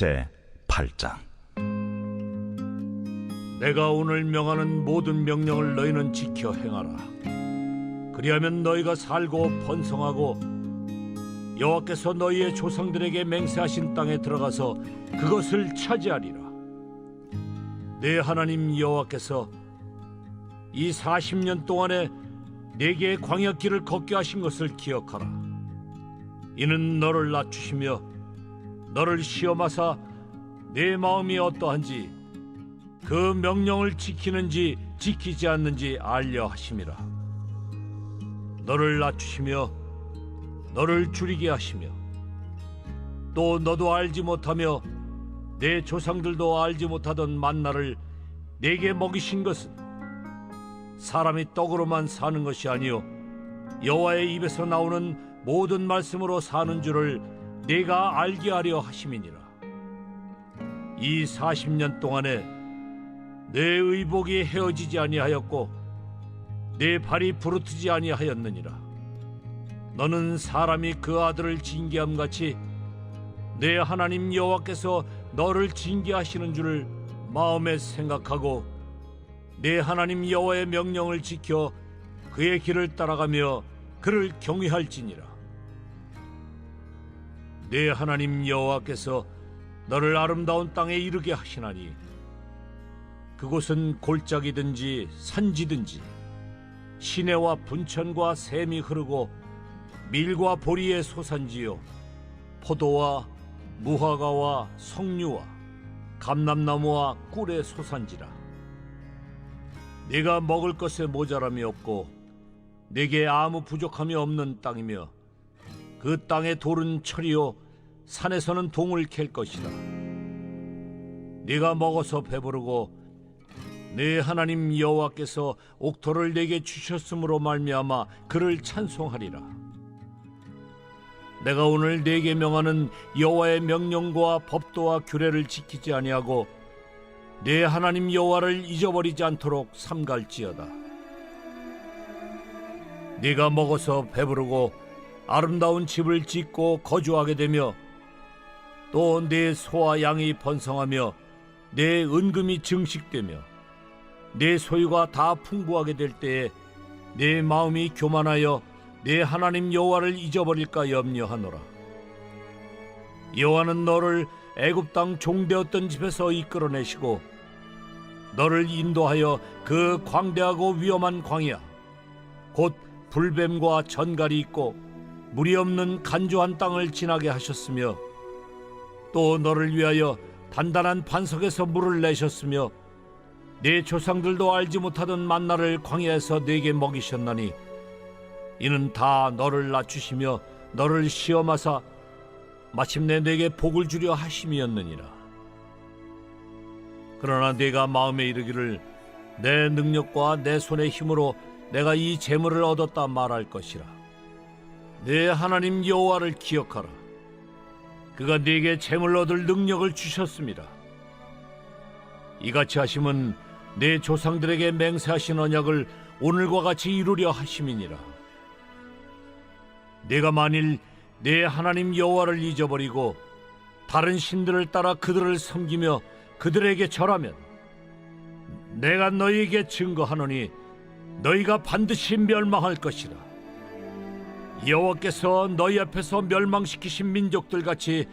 제8장. 내가 오늘 명하는 모든 명령을 너희는 지켜 행하라. 그리하면 너희가 살고 번성하고 여호와께서 너희의 조상들에게 맹세하신 땅에 들어가서 그것을 차지하리라. 내 하나님 여호와께서 이 40년 동안에 내게 광야길을 걷게 하신 것을 기억하라. 이는 너를 낮추시며 너를 시험하사 내 마음이 어떠한지 그 명령을 지키는지 지키지 않는지 알려 하심이라. 너를 낮추시며 너를 줄이게 하시며 또 너도 알지 못하며 내 조상들도 알지 못하던 만나를 내게 먹이신 것은 사람이 떡으로만 사는 것이 아니요 여호와의 입에서 나오는 모든 말씀으로 사는 줄을 내가 알게 하려 하심이니라. 이 40년 동안에 내 의복이 헤어지지 아니하였고 내 발이 부르트지 아니하였느니라. 너는 사람이 그 아들을 징계함 같이 내 하나님 여호와께서 너를 징계하시는 줄을 마음에 생각하고 내 하나님 여호와의 명령을 지켜 그의 길을 따라가며 그를 경외할지니라. 내 하나님 여호와께서 너를 아름다운 땅에 이르게 하시나니 그곳은 골짜기든지 산지든지 시내와 분천과 샘이 흐르고 밀과 보리의 소산지요 포도와 무화과와 석류와 감람나무와 꿀의 소산지라. 네가 먹을 것에 모자람이 없고 내게 아무 부족함이 없는 땅이며 그 땅의 돌은 철이요 산에서는 동을 캘 것이다. 네가 먹어서 배부르고 내 하나님 여호와께서 옥토를 내게 주셨으므로 말미암아 그를 찬송하리라. 내가 오늘 네게 명하는 여호와의 명령과 법도와 규례를 지키지 아니하고 내 하나님 여호와를 잊어버리지 않도록 삼갈지어다. 네가 먹어서 배부르고 아름다운 집을 짓고 거주하게 되며 또 내 소와 양이 번성하며 내 은금이 증식되며 내 소유가 다 풍부하게 될 때에 내 마음이 교만하여 내 하나님 여호와를 잊어버릴까 염려하노라. 여호와는 너를 애굽 땅 종되었던 집에서 이끌어내시고 너를 인도하여 그 광대하고 위험한 광야 곧 불뱀과 전갈이 있고 물이 없는 간조한 땅을 지나게 하셨으며 또 너를 위하여 단단한 반석에서 물을 내셨으며 내 조상들도 알지 못하던 만나를 광야에서 내게 먹이셨나니 이는 다 너를 낮추시며 너를 시험하사 마침내 내게 복을 주려 하심이었느니라. 그러나 내가 마음에 이르기를 내 능력과 내 손의 힘으로 내가 이 재물을 얻었다 말할 것이라. 내 하나님 여호와를 기억하라. 그가 네게 재물 얻을 능력을 주셨습니다. 이같이 하심은 내 조상들에게 맹세하신 언약을 오늘과 같이 이루려 하심이니라. 내가 만일 내 하나님 여호와를 잊어버리고 다른 신들을 따라 그들을 섬기며 그들에게 절하면 내가 너희에게 증거하노니 너희가 반드시 멸망할 것이라. 여호와께서 너희 앞에서 멸망시키신 민족들 같이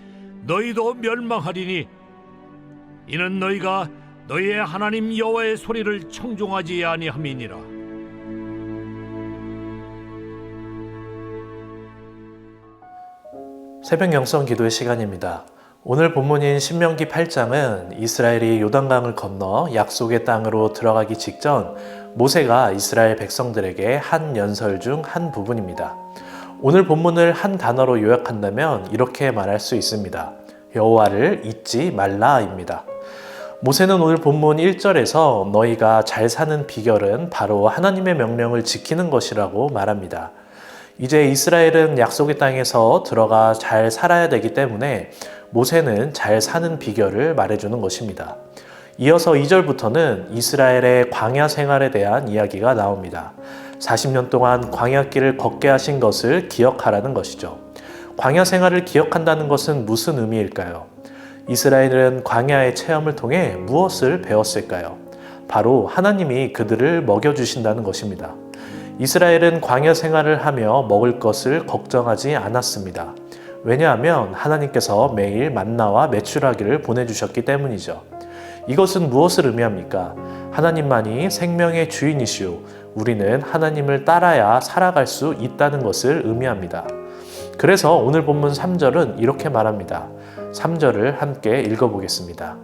너희도 멸망하리니 이는 너희가 너희의 하나님 여호와의 소리를 청종하지 아니함이니라. 새벽 영성 기도의 시간입니다. 오늘 본문인 신명기 8장은 이스라엘이 요단강을 건너 약속의 땅으로 들어가기 직전 모세가 이스라엘 백성들에게 한 연설 중 한 부분입니다. 오늘 본문을 한 단어로 요약한다면 이렇게 말할 수 있습니다. 여호와를 잊지 말라입니다. 모세는 오늘 본문 1절에서 너희가 잘 사는 비결은 바로 하나님의 명령을 지키는 것이라고 말합니다. 이제 이스라엘은 약속의 땅에서 들어가 잘 살아야 되기 때문에 모세는 잘 사는 비결을 말해주는 것입니다. 이어서 2절부터는 이스라엘의 광야 생활에 대한 이야기가 나옵니다. 40년 동안 광야길을 걷게 하신 것을 기억하라는 것이죠. 광야 생활을 기억한다는 것은 무슨 의미일까요? 이스라엘은 광야의 체험을 통해 무엇을 배웠을까요? 바로 하나님이 그들을 먹여주신다는 것입니다. 이스라엘은 광야 생활을 하며 먹을 것을 걱정하지 않았습니다. 왜냐하면 하나님께서 매일 만나와 메추라기를 보내주셨기 때문이죠. 이것은 무엇을 의미합니까? 하나님만이 생명의 주인이시오. 우리는 하나님을 따라야 살아갈 수 있다는 것을 의미합니다. 그래서 오늘 본문 3절은 이렇게 말합니다. 3절을 함께 읽어보겠습니다.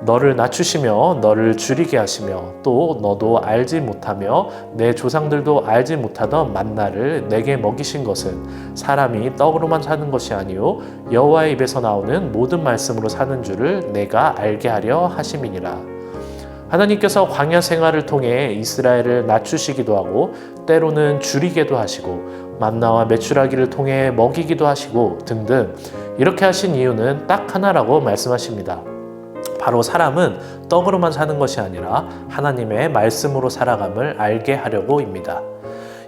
너를 낮추시며 너를 줄이게 하시며 또 너도 알지 못하며 내 조상들도 알지 못하던 만나를 내게 먹이신 것은 사람이 떡으로만 사는 것이 아니요 여호와의 입에서 나오는 모든 말씀으로 사는 줄을 내가 알게 하려 하심이니라. 하나님께서 광야 생활을 통해 이스라엘을 낮추시기도 하고 때로는 줄이기도 하시고 만나와 메추라기를 통해 먹이기도 하시고 등등 이렇게 하신 이유는 딱 하나라고 말씀하십니다. 바로 사람은 떡으로만 사는 것이 아니라 하나님의 말씀으로 살아감을 알게 하려고입니다.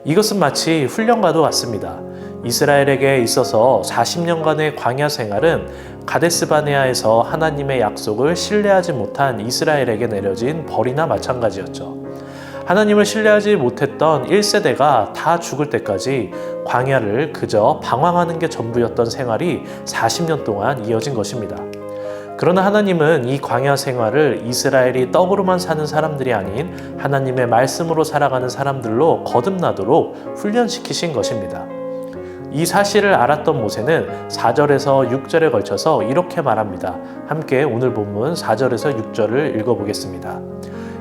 이것은 마치 훈련과도 같습니다. 이스라엘에게 있어서 40년간의 광야 생활은 가데스바네아에서 하나님의 약속을 신뢰하지 못한 이스라엘에게 내려진 벌이나 마찬가지였죠. 하나님을 신뢰하지 못했던 1세대가 다 죽을 때까지 광야를 그저 방황하는 게 전부였던 생활이 40년 동안 이어진 것입니다. 그러나 하나님은 이 광야 생활을 이스라엘이 떡으로만 사는 사람들이 아닌 하나님의 말씀으로 살아가는 사람들로 거듭나도록 훈련시키신 것입니다. 이 사실을 알았던 모세는 4절에서 6절에 걸쳐서 이렇게 말합니다. 함께 오늘 본문 4절에서 6절을 읽어보겠습니다.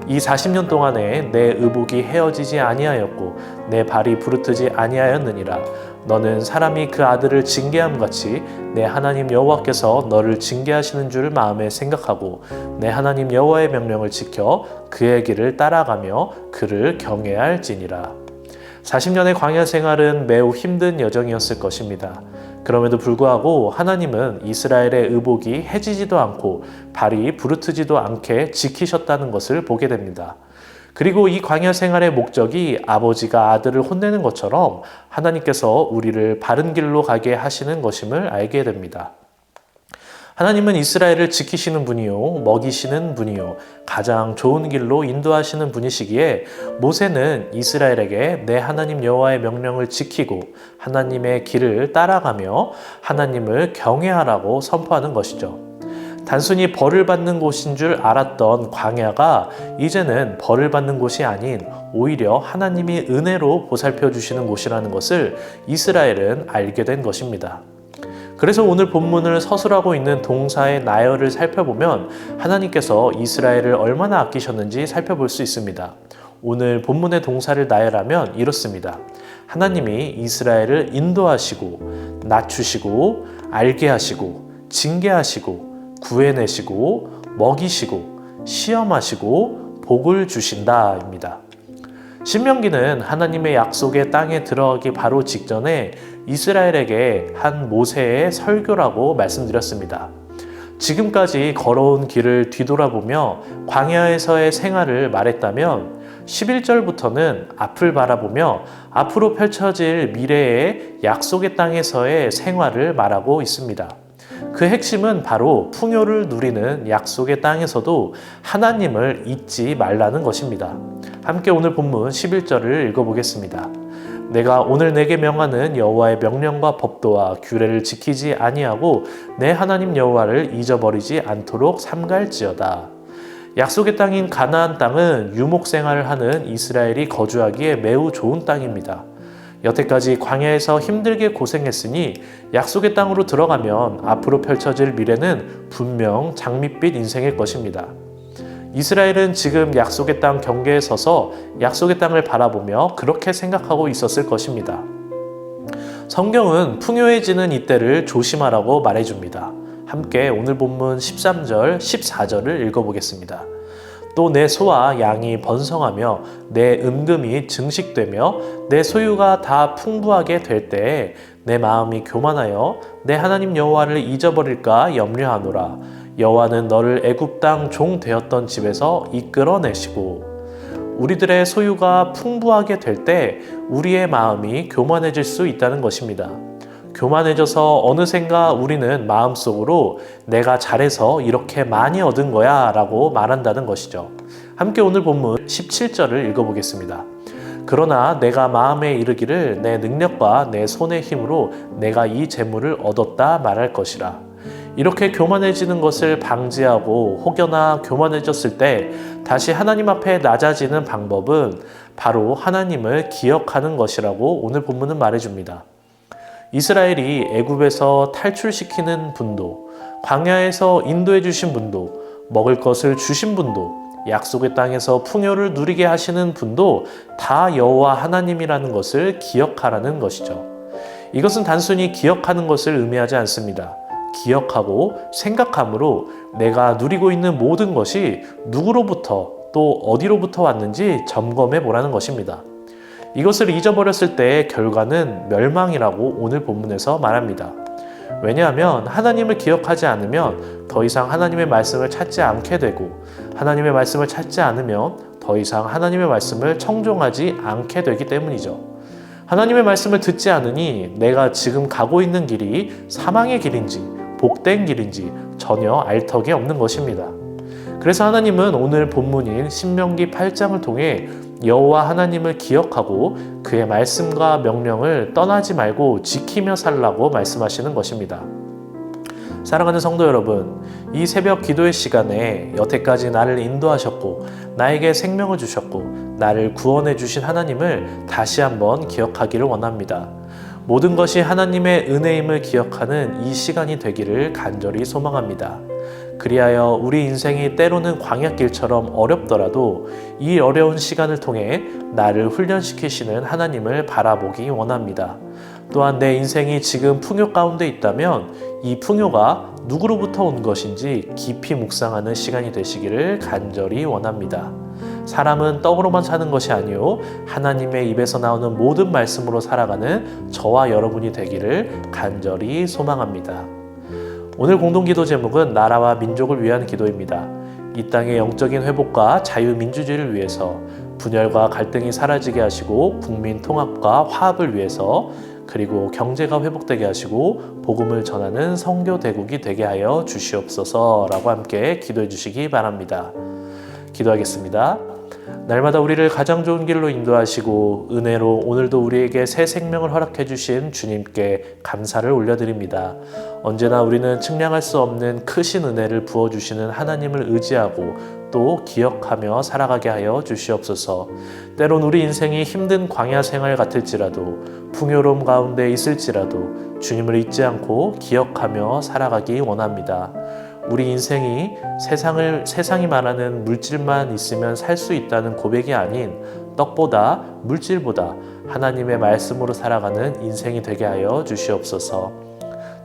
이 40년 동안에 내 의복이 헤어지지 아니하였고 내 발이 부르트지 아니하였느니라. 너는 사람이 그 아들을 징계함 같이 내 하나님 여호와께서 너를 징계하시는 줄 마음에 생각하고 내 하나님 여호와의 명령을 지켜 그의 길을 따라가며 그를 경외할지니라. 40년의 광야 생활은 매우 힘든 여정이었을 것입니다. 그럼에도 불구하고 하나님은 이스라엘의 의복이 해지지도 않고 발이 부르트지도 않게 지키셨다는 것을 보게 됩니다. 그리고 이 광야 생활의 목적이 아버지가 아들을 혼내는 것처럼 하나님께서 우리를 바른 길로 가게 하시는 것임을 알게 됩니다. 하나님은 이스라엘을 지키시는 분이요, 먹이시는 분이요, 가장 좋은 길로 인도하시는 분이시기에 모세는 이스라엘에게 내 하나님 여호와의 명령을 지키고 하나님의 길을 따라가며 하나님을 경외하라고 선포하는 것이죠. 단순히 벌을 받는 곳인 줄 알았던 광야가 이제는 벌을 받는 곳이 아닌 오히려 하나님이 은혜로 보살펴 주시는 곳이라는 것을 이스라엘은 알게 된 것입니다. 그래서 오늘 본문을 서술하고 있는 동사의 나열을 살펴보면 하나님께서 이스라엘을 얼마나 아끼셨는지 살펴볼 수 있습니다. 오늘 본문의 동사를 나열하면 이렇습니다. 하나님이 이스라엘을 인도하시고 낮추시고 알게 하시고 징계하시고 구해내시고 먹이시고 시험하시고 복을 주신다입니다. 신명기는 하나님의 약속의 땅에 들어가기 바로 직전에 이스라엘에게 한 모세의 설교라고 말씀드렸습니다. 지금까지 걸어온 길을 뒤돌아보며 광야에서의 생활을 말했다면 11절부터는 앞을 바라보며 앞으로 펼쳐질 미래의 약속의 땅에서의 생활을 말하고 있습니다. 그 핵심은 바로 풍요를 누리는 약속의 땅에서도 하나님을 잊지 말라는 것입니다. 함께 오늘 본문 11절을 읽어보겠습니다. 내가 오늘 내게 명하는 여호와의 명령과 법도와 규례를 지키지 아니하고 내 하나님 여호와를 잊어버리지 않도록 삼갈지어다. 약속의 땅인 가나안 땅은 유목 생활을 하는 이스라엘이 거주하기에 매우 좋은 땅입니다. 여태까지 광야에서 힘들게 고생했으니 약속의 땅으로 들어가면 앞으로 펼쳐질 미래는 분명 장밋빛 인생일 것입니다. 이스라엘은 지금 약속의 땅 경계에 서서 약속의 땅을 바라보며 그렇게 생각하고 있었을 것입니다. 성경은 풍요해지는 이때를 조심하라고 말해줍니다. 함께 오늘 본문 13절, 14절을 읽어보겠습니다. 또 내 소와 양이 번성하며 내 은금이 증식되며 내 소유가 다 풍부하게 될 때에 내 마음이 교만하여 내 하나님 여호와를 잊어버릴까 염려하노라. 여호와는 너를 애굽 땅 종 되었던 집에서 이끌어내시고. 우리들의 소유가 풍부하게 될 때 우리의 마음이 교만해질 수 있다는 것입니다. 교만해져서 어느샌가 우리는 마음속으로 내가 잘해서 이렇게 많이 얻은 거야 라고 말한다는 것이죠. 함께 오늘 본문 17절을 읽어보겠습니다. 그러나 내가 마음에 이르기를 내 능력과 내 손의 힘으로 내가 이 재물을 얻었다 말할 것이라. 이렇게 교만해지는 것을 방지하고 혹여나 교만해졌을 때 다시 하나님 앞에 낮아지는 방법은 바로 하나님을 기억하는 것이라고 오늘 본문은 말해줍니다. 이스라엘이 애굽에서 탈출시키는 분도, 광야에서 인도해 주신 분도, 먹을 것을 주신 분도, 약속의 땅에서 풍요를 누리게 하시는 분도 다 여호와 하나님이라는 것을 기억하라는 것이죠. 이것은 단순히 기억하는 것을 의미하지 않습니다. 기억하고 생각함으로 내가 누리고 있는 모든 것이 누구로부터 또 어디로부터 왔는지 점검해 보라는 것입니다. 이것을 잊어버렸을 때의 결과는 멸망이라고 오늘 본문에서 말합니다. 왜냐하면 하나님을 기억하지 않으면 더 이상 하나님의 말씀을 찾지 않게 되고, 하나님의 말씀을 찾지 않으면 더 이상 하나님의 말씀을 청종하지 않게 되기 때문이죠. 하나님의 말씀을 듣지 않으니 내가 지금 가고 있는 길이 사망의 길인지 복된 길인지 전혀 알 턱이 없는 것입니다. 그래서 하나님은 오늘 본문인 신명기 8장을 통해 여호와 하나님을 기억하고 그의 말씀과 명령을 떠나지 말고 지키며 살라고 말씀하시는 것입니다. 사랑하는 성도 여러분, 이 새벽 기도의 시간에 여태까지 나를 인도하셨고 나에게 생명을 주셨고 나를 구원해 주신 하나님을 다시 한번 기억하기를 원합니다. 모든 것이 하나님의 은혜임을 기억하는 이 시간이 되기를 간절히 소망합니다. 그리하여 우리 인생이 때로는 광야길처럼 어렵더라도 이 어려운 시간을 통해 나를 훈련시키시는 하나님을 바라보기 원합니다. 또한 내 인생이 지금 풍요 가운데 있다면 이 풍요가 누구로부터 온 것인지 깊이 묵상하는 시간이 되시기를 간절히 원합니다. 사람은 떡으로만 사는 것이 아니요 하나님의 입에서 나오는 모든 말씀으로 살아가는 저와 여러분이 되기를 간절히 소망합니다. 오늘 공동기도 제목은 나라와 민족을 위한 기도입니다. 이 땅의 영적인 회복과 자유민주주의를 위해서, 분열과 갈등이 사라지게 하시고 국민 통합과 화합을 위해서, 그리고 경제가 회복되게 하시고 복음을 전하는 선교 대국이 되게 하여 주시옵소서라고 함께 기도해 주시기 바랍니다. 기도하겠습니다. 날마다 우리를 가장 좋은 길로 인도하시고 은혜로 오늘도 우리에게 새 생명을 허락해 주신 주님께 감사를 올려드립니다. 언제나 우리는 측량할 수 없는 크신 은혜를 부어주시는 하나님을 의지하고 또 기억하며 살아가게 하여 주시옵소서. 때론 우리 인생이 힘든 광야 생활 같을지라도 풍요로움 가운데 있을지라도 주님을 잊지 않고 기억하며 살아가기 원합니다. 우리 인생이 세상이 말하는 물질만 있으면 살 수 있다는 고백이 아닌 떡보다 물질보다 하나님의 말씀으로 살아가는 인생이 되게 하여 주시옵소서.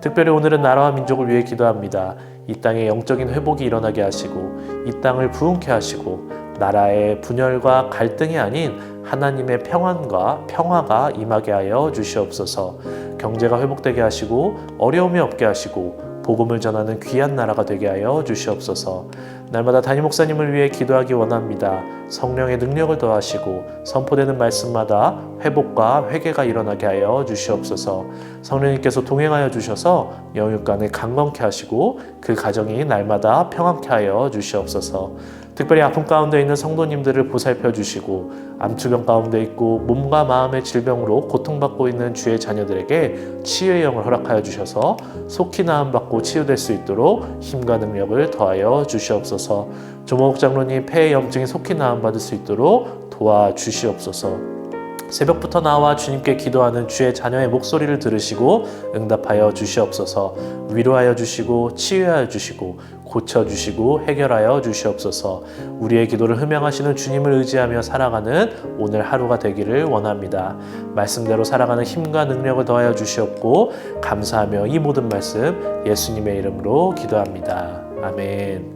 특별히 오늘은 나라와 민족을 위해 기도합니다. 이 땅에 영적인 회복이 일어나게 하시고 이 땅을 부흥케 하시고 나라의 분열과 갈등이 아닌 하나님의 평안과 평화가 임하게 하여 주시옵소서. 경제가 회복되게 하시고 어려움이 없게 하시고 복음을 전하는 귀한 나라가 되게 하여 주시옵소서. 날마다 담임 목사님을 위해 기도하기 원합니다. 성령의 능력을 더하시고 선포되는 말씀마다 회복과 회개가 일어나게 하여 주시옵소서. 성령님께서 동행하여 주셔서 영육간을 강건케 하시고 그 가정이 날마다 평안케 하여 주시옵소서. 특별히 아픔 가운데 있는 성도님들을 보살펴 주시고 암투병 가운데 있고 몸과 마음의 질병으로 고통받고 있는 주의 자녀들에게 치유의 영을 허락하여 주셔서 속히 나음받고 치유될 수 있도록 힘과 능력을 더하여 주시옵소서. 조모옥 장로님 폐의 염증이 속히 나음받을 수 있도록 도와주시옵소서. 새벽부터 나와 주님께 기도하는 주의 자녀의 목소리를 들으시고 응답하여 주시옵소서. 위로하여 주시고 치유하여 주시고 고쳐주시고 해결하여 주시옵소서. 우리의 기도를 흠양하시는 주님을 의지하며 살아가는 오늘 하루가 되기를 원합니다. 말씀대로 살아가는 힘과 능력을 더하여 주시옵고 감사하며 이 모든 말씀 예수님의 이름으로 기도합니다. 아멘.